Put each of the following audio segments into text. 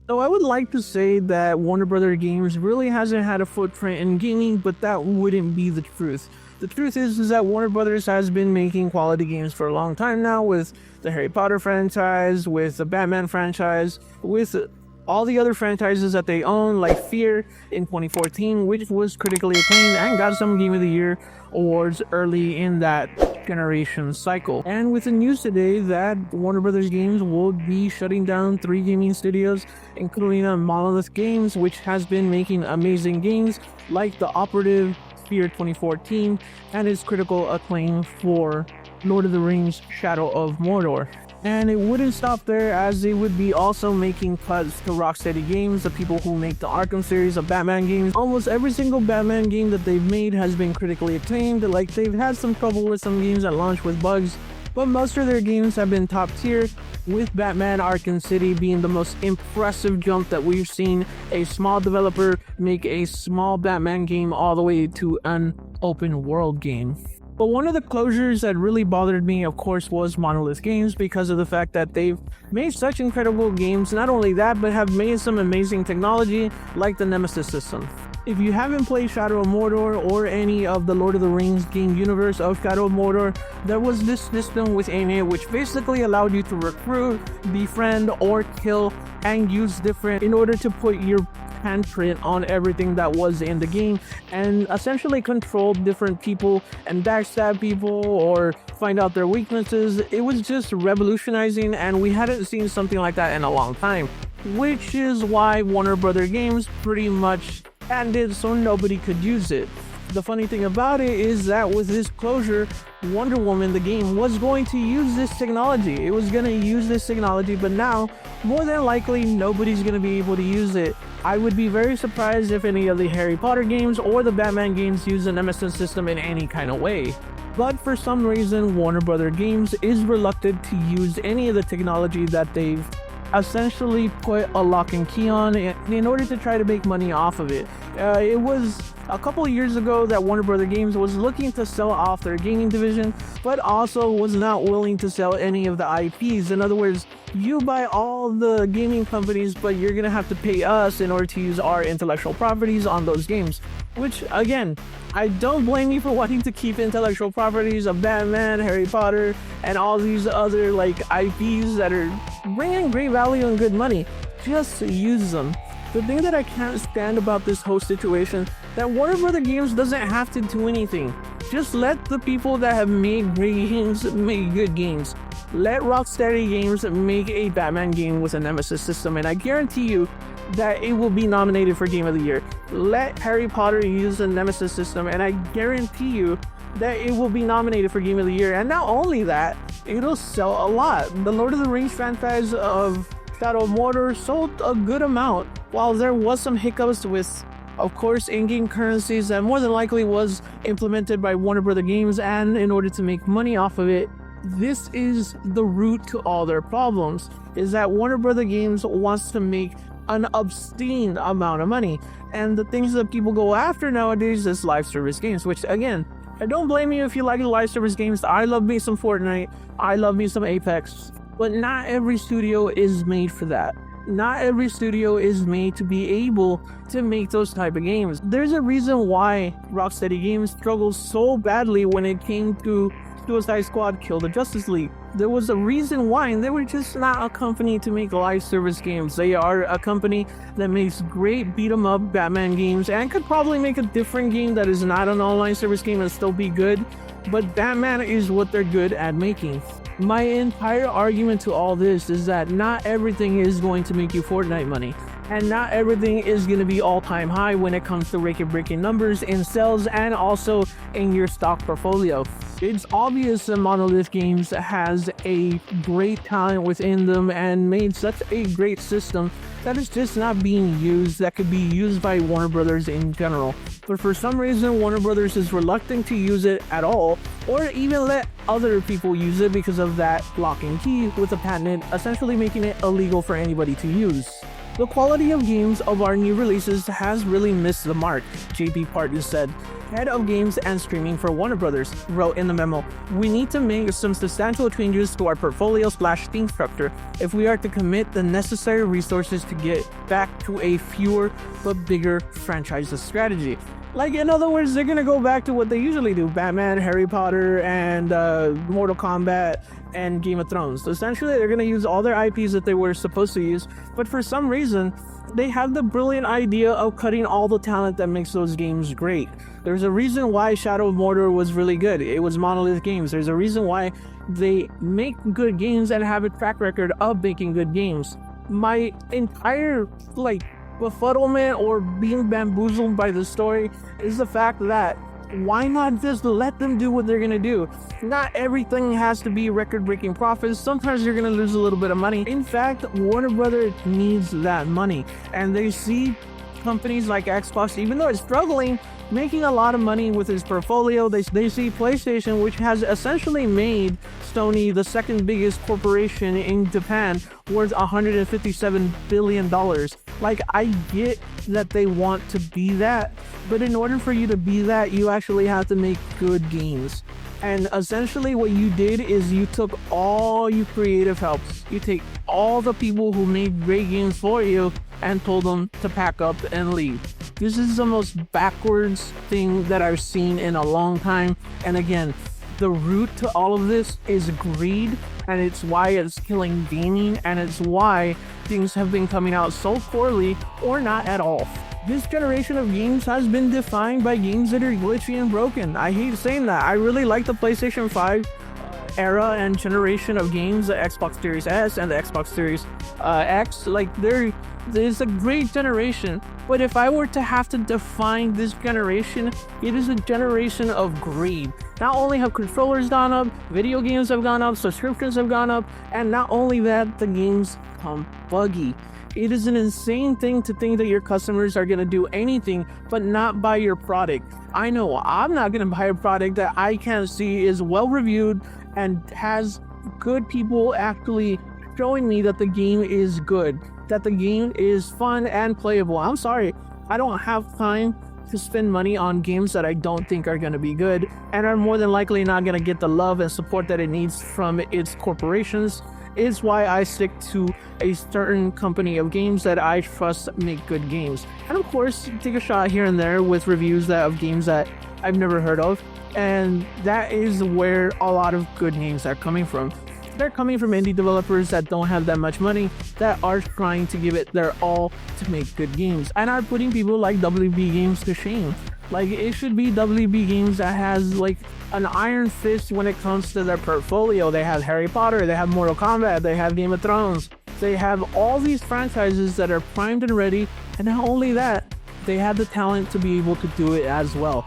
So I would like to say that Warner Brother Games really hasn't had a footprint in gaming, but that wouldn't be the truth. The truth is that Warner Brothers has been making quality games for a long time now, with the Harry Potter franchise, with the Batman franchise, with all the other franchises that they own, like Fear in 2014, which was critically acclaimed and got some Game of the Year awards early in that generation cycle. And with the news today that Warner Brothers Games will be shutting down 3 gaming studios, including Monolith Games, which has been making amazing games like The Operative, Fear 2014, and its critical acclaim for Lord of the Rings Shadow of Mordor. And it wouldn't stop there, as they would be also making cuts to Rocksteady Games, the people who make the Arkham series of Batman games. Almost every single Batman game that they've made has been critically acclaimed. Like, they've had some trouble with some games that launch with bugs, but most of their games have been top tier, with Batman Arkham City being the most impressive jump that we've seen a small developer make a small Batman game all the way to an open world game. But one of the closures that really bothered me, of course, was Monolith Games, because of the fact that they've made such incredible games. Not only that, but have made some amazing technology like the Nemesis System. If you haven't played Shadow of Mordor or any of the Lord of the Rings game universe of Shadow of Mordor, there was this system within it which basically allowed you to recruit, befriend, or kill and use different in order to put your handprint on everything that was in the game, and essentially control different people and backstab people or find out their weaknesses. It was just revolutionizing, and we hadn't seen something like that in a long time, which is why Warner Brother Games pretty much ended so nobody could use it. The funny thing about it is that with this closure, Wonder Woman, the game, was going to use this technology. It was going to use this technology, but now, more than likely, nobody's going to be able to use it. I would be very surprised if any of the Harry Potter games or the Batman games use the Nemesis system in any kind of way. But for some reason, Warner Brother Games is reluctant to use any of the technology that they've essentially put a lock and key on in order to try to make money off of it. It was a couple of years ago that Warner Brother Games was looking to sell off their gaming division, but also was not willing to sell any of the IPs. In other words, you buy all the gaming companies, but you're gonna have to pay us in order to use our intellectual properties on those games. Which, again, I don't blame you for wanting to keep intellectual properties of Batman, Harry Potter, and all these other IPs that are bringing great value and good money. Just use them. The thing that I can't stand about this whole situation, that Warner Brother Games doesn't have to do anything. Just let the people that have made great games make good games. Let Rocksteady Games make a Batman game with a Nemesis system, and I guarantee you that it will be nominated for Game of the Year. Let Harry Potter use the Nemesis system, and I guarantee you that it will be nominated for Game of the Year. And not only that, it'll sell a lot. The Lord of the Rings franchise of Shadow of Mordor sold a good amount. While there was some hiccups with, of course, in-game currencies that more than likely was implemented by Warner Brother Games, and in order to make money off of it, this is the root to all their problems, is that Warner Brother Games wants to make an obscene amount of money. And the things that people go after nowadays is live service games, which, again, I don't blame you if you like the live service games. I love me some Fortnite, I love me some Apex, but not every studio is made for that. Not every studio is made to be able to make those type of games. There's a reason why Rocksteady Games struggled so badly when it came to Suicide Squad Kill the Justice League. There was a reason why, and they were just not a company to make live service games. They are a company that makes great beat 'em up Batman games and could probably make a different game that is not an online service game and still be good, but Batman is what they're good at making. My entire argument to all this is that not everything is going to make you Fortnite money, and not everything is going to be all-time high when it comes to record-breaking numbers in sales and also in your stock portfolio. It's obvious that Monolith Games has a great talent within them and made such a great system that is just not being used, that could be used by Warner Brothers in general. But for some reason, Warner Brothers is reluctant to use it at all, or even let other people use it because of that lock and key with a patent, essentially making it illegal for anybody to use. The quality of games of our new releases has really missed the mark, JP Parton said. Head of games and streaming for Warner Brothers, wrote in the memo. We need to make some substantial changes to our portfolio/team structure if we are to commit the necessary resources to get back to a fewer but bigger franchise strategy. Like, in other words, they're gonna go back to what they usually do: Batman, Harry Potter, and Mortal Kombat, and Game of Thrones. So essentially, they're gonna use all their IPs that they were supposed to use, but for some reason, they have the brilliant idea of cutting all the talent that makes those games great. There's a reason why Shadow of Mordor was really good. It was Monolith Games. There's a reason why they make good games and have a track record of making good games. My entire, befuddlement or being bamboozled by the story is the fact that why not just let them do what they're gonna do? Not everything has to be record-breaking profits. Sometimes you're gonna lose a little bit of money. In fact, Warner Brothers needs that money, and they see companies like Xbox, even though it's struggling, making a lot of money with its portfolio. They see PlayStation, which has essentially made Sony the second biggest corporation in Japan, worth $157 billion. Like, I get that they want to be that, but in order for you to be that, you actually have to make good games. And essentially what you did is you took all your creative help. You take all the people who made great games for you and told them to pack up and leave. This is the most backwards thing that I've seen in a long time. And again, the root to all of this is greed, and it's why it's killing gaming, and it's why things have been coming out so poorly or not at all. This generation of games has been defined by games that are glitchy and broken. I hate saying that. I really like the PlayStation 5 era and generation of games, the Xbox Series S and the Xbox Series X. There's a great generation, but if I were to have to define this generation, it is a generation of greed. Not only have controllers gone up, video games have gone up, subscriptions have gone up, and not only that, the games come buggy. It is an insane thing to think that your customers are going to do anything but not buy your product. I know I'm not going to buy a product that I can't see is well reviewed and has good people actually showing me that the game is good, that the game is fun and playable. I'm sorry, I don't have time to spend money on games that I don't think are going to be good and are more than likely not going to get the love and support that it needs from its corporations. Is why I stick to a certain company of games that I trust make good games. And of course, take a shot here and there with reviews of games that I've never heard of. And that is where a lot of good games are coming from. They're coming from indie developers that don't have that much money, that are trying to give it their all to make good games, and are putting people like WB Games to shame. It should be WB Games that has an iron fist when it comes to their portfolio. They have Harry Potter, they have Mortal Kombat, they have Game of Thrones. They have all these franchises that are primed and ready, and not only that, they have the talent to be able to do it as well.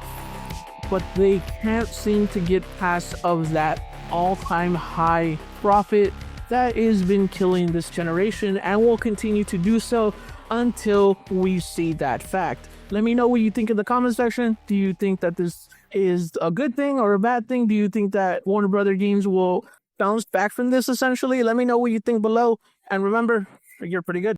But they can't seem to get past of that all-time high profit that has been killing this generation and will continue to do so until we see that fact. Let me know what you think in the comment section. Do you think that this is a good thing or a bad thing? Do you think that Warner Brothers Games will bounce back from this essentially? Let me know what you think below. And remember, you're pretty good.